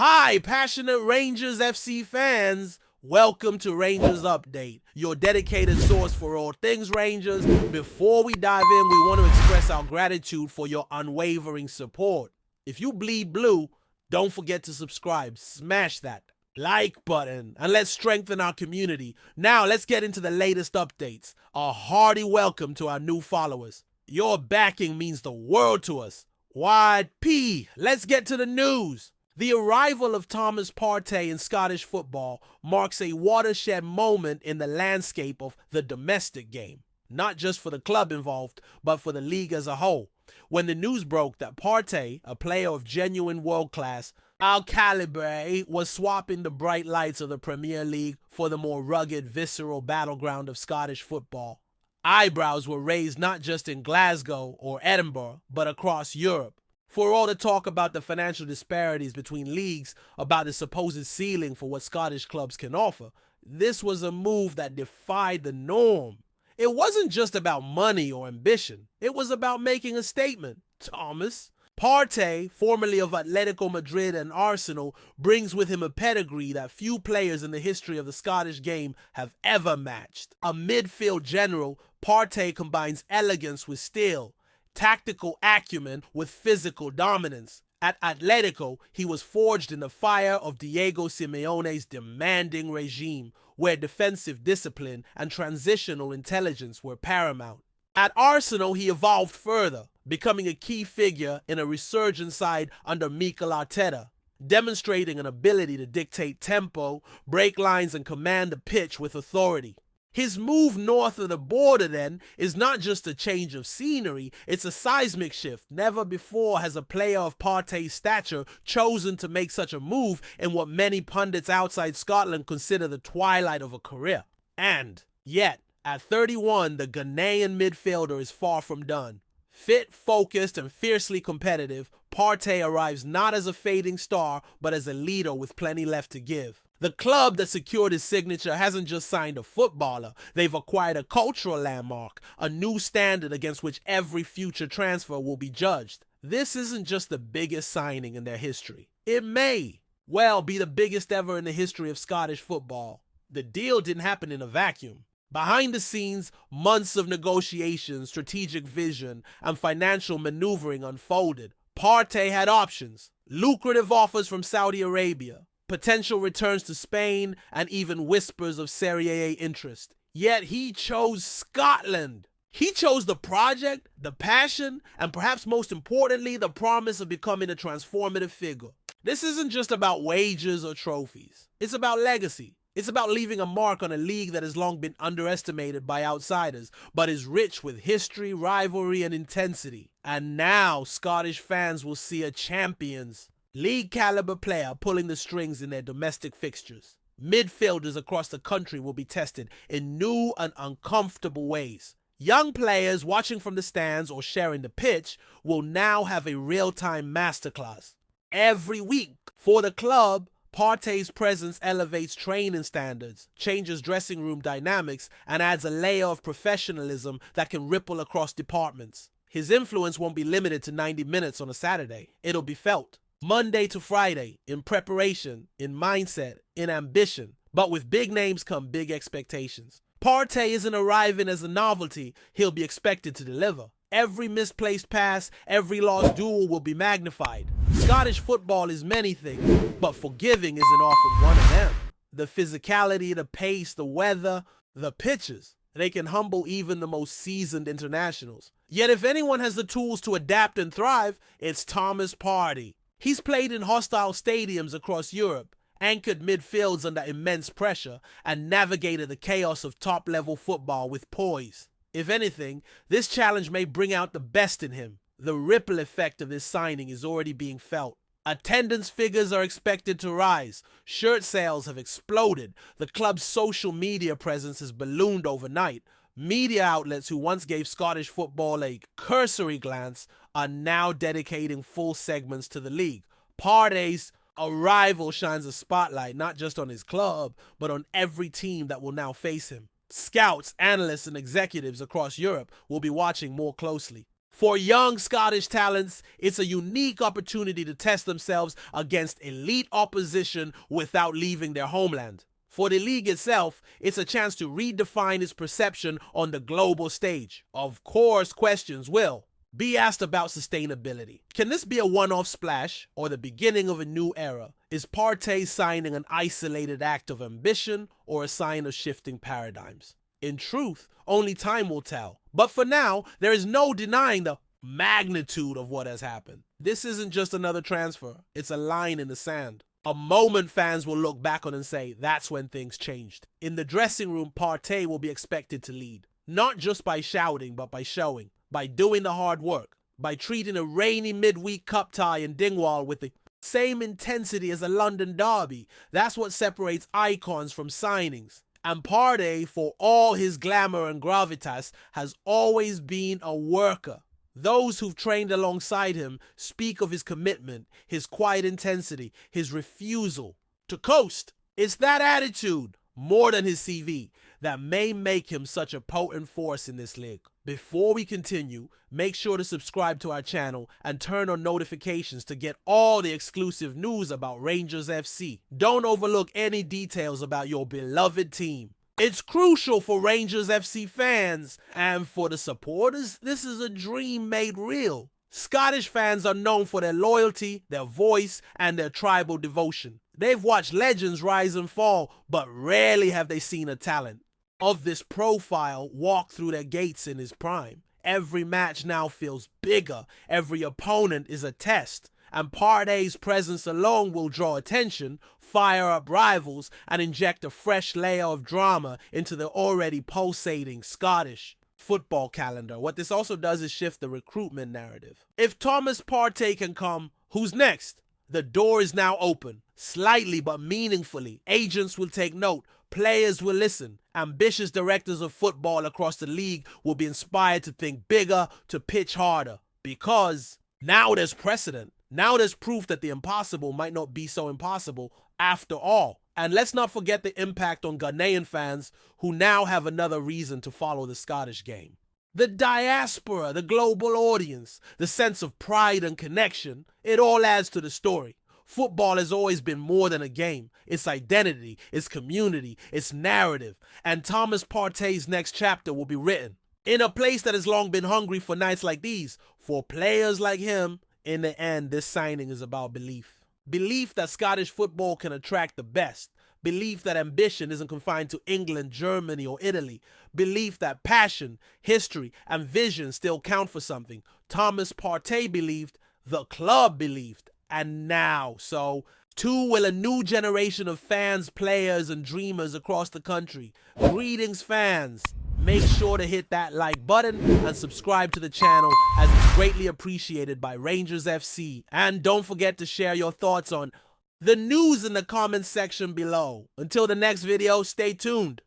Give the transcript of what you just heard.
Hi, passionate Rangers FC fans. Welcome to Rangers Update, your dedicated source for all things Rangers. Before we dive in, we want to express our gratitude for your unwavering support. If you bleed blue, don't forget to subscribe. Smash that like button and let's strengthen our community. Now let's get into the latest updates. A hearty welcome to our new followers. Your backing means the world to us. Wide P. Let's get to the news. The arrival of Thomas Parte in Scottish football marks a watershed moment in the landscape of the domestic game, not just for the club involved, but for the league as a whole. When the news broke that Partey, a player of genuine world-class calibre, was swapping the bright lights of the Premier League for the more rugged, visceral battleground of Scottish football, eyebrows were raised not just in Glasgow or Edinburgh, but across Europe. For all the talk about the financial disparities between leagues, about the supposed ceiling for what Scottish clubs can offer, this was a move that defied the norm. It wasn't just about money or ambition. It was about making a statement. Thomas Parte, formerly of Atletico Madrid and Arsenal, brings with him a pedigree that few players in the history of the Scottish game have ever matched. A midfield general, Partey combines elegance with skill, tactical acumen with physical dominance. At Atletico, he was forged in the fire of Diego Simeone's demanding regime, where defensive discipline and transitional intelligence were paramount. At Arsenal, he evolved further, becoming a key figure in a resurgent side under Mikel Arteta, demonstrating an ability to dictate tempo, break lines, and command the pitch with authority. His move north of the border, then, is not just a change of scenery, it's a seismic shift. Never before has a player of Partey's stature chosen to make such a move in what many pundits outside Scotland consider the twilight of a career. And yet, at 31, the Ghanaian midfielder is far from done. Fit, focused, and fiercely competitive, Partey arrives not as a fading star, but as a leader with plenty left to give. The club that secured his signature hasn't just signed a footballer, they've acquired a cultural landmark, a new standard against which every future transfer will be judged. This isn't just the biggest signing in their history. It may well be the biggest ever in the history of Scottish football. The deal didn't happen in a vacuum. Behind the scenes, months of negotiation, strategic vision, and financial maneuvering unfolded. Partey had options, lucrative offers from Saudi Arabia, potential returns to Spain, and even whispers of Serie A interest. Yet he chose Scotland. He chose the project, the passion, and perhaps most importantly, the promise of becoming a transformative figure. This isn't just about wages or trophies. It's about legacy. It's about leaving a mark on a league that has long been underestimated by outsiders, but is rich with history, rivalry, and intensity. And now Scottish fans will see a Champions League caliber player pulling the strings in their domestic fixtures. Midfielders across the country will be tested in new and uncomfortable ways. Young players watching from the stands or sharing the pitch will now have a real-time masterclass. Every week for the club, Partey's presence elevates training standards, changes dressing room dynamics, and adds a layer of professionalism that can ripple across departments. His influence won't be limited to 90 minutes on a Saturday. It'll be felt Monday to Friday, in preparation, in mindset, in ambition. But with big names come big expectations. Partey isn't arriving as a novelty, he'll be expected to deliver. Every misplaced pass, every lost duel will be magnified. Scottish football is many things, but forgiving isn't often one of them. The physicality, the pace, the weather, the pitches, they can humble even the most seasoned internationals. Yet if anyone has the tools to adapt and thrive, it's Thomas Parte. He's played in hostile stadiums across Europe, anchored midfields under immense pressure, and navigated the chaos of top-level football with poise. If anything, this challenge may bring out the best in him. The ripple effect of this signing is already being felt. Attendance figures are expected to rise. Shirt sales have exploded. The club's social media presence has ballooned overnight. Media outlets who once gave Scottish football a cursory glance are now dedicating full segments to the league. Partey's arrival shines a spotlight not just on his club, but on every team that will now face him. Scouts, analysts, and executives across Europe will be watching more closely. For young Scottish talents, it's a unique opportunity to test themselves against elite opposition without leaving their homeland. For the league itself, it's a chance to redefine its perception on the global stage. Of course, questions will be asked about sustainability. Can this be a one-off splash or the beginning of a new era? Is Partey signing an isolated act of ambition or a sign of shifting paradigms? In truth, only time will tell. But for now, there is no denying the magnitude of what has happened. This isn't just another transfer, it's a line in the sand. A moment fans will look back on and say, that's when things changed. In the dressing room, Partey will be expected to lead. Not just by shouting, but by showing. By doing the hard work. By treating a rainy midweek cup tie in Dingwall with the same intensity as a London derby. That's what separates icons from signings. And Partey, for all his glamour and gravitas, has always been a worker. Those who've trained alongside him speak of his commitment, his quiet intensity, his refusal to coast. It's that attitude, more than his CV, that may make him such a potent force in this league. Before we continue, make sure to subscribe to our channel and turn on notifications to get all the exclusive news about Rangers FC. Don't overlook any details about your beloved team. It's crucial for Rangers FC fans, and for the supporters, this is a dream made real. Scottish fans are known for their loyalty, their voice, and their tribal devotion. They've watched legends rise and fall, but rarely have they seen a talent of this profile walk through their gates in his prime. Every match now feels bigger, every opponent is a test, and Partey's presence alone will draw attention, fire up rivals, and inject a fresh layer of drama into the already pulsating Scottish football calendar. What this also does is shift the recruitment narrative. If Thomas Parte can come, who's next? The door is now open, slightly but meaningfully. Agents will take note, players will listen. Ambitious directors of football across the league will be inspired to think bigger, to pitch harder. Because now there's precedent. Now there's proof that the impossible might not be so impossible after all. And let's not forget the impact on Ghanaian fans who now have another reason to follow the Scottish game. The diaspora, the global audience, the sense of pride and connection, it all adds to the story. Football has always been more than a game. It's identity, it's community, it's narrative. And Thomas Partey's next chapter will be written in a place that has long been hungry for nights like these. For players like him, in the end, this signing is about belief. Belief that Scottish football can attract the best. Belief that ambition isn't confined to England, Germany, or Italy. Belief that passion, history, and vision still count for something. Thomas Partey believed, the club believed, and now, so too will a new generation of fans, players, and dreamers across the country. Greetings, fans. Make sure to hit that like button and subscribe to the channel, as it's greatly appreciated by Rangers FC. And don't forget to share your thoughts on the news in the comments section below. Until the next video, stay tuned.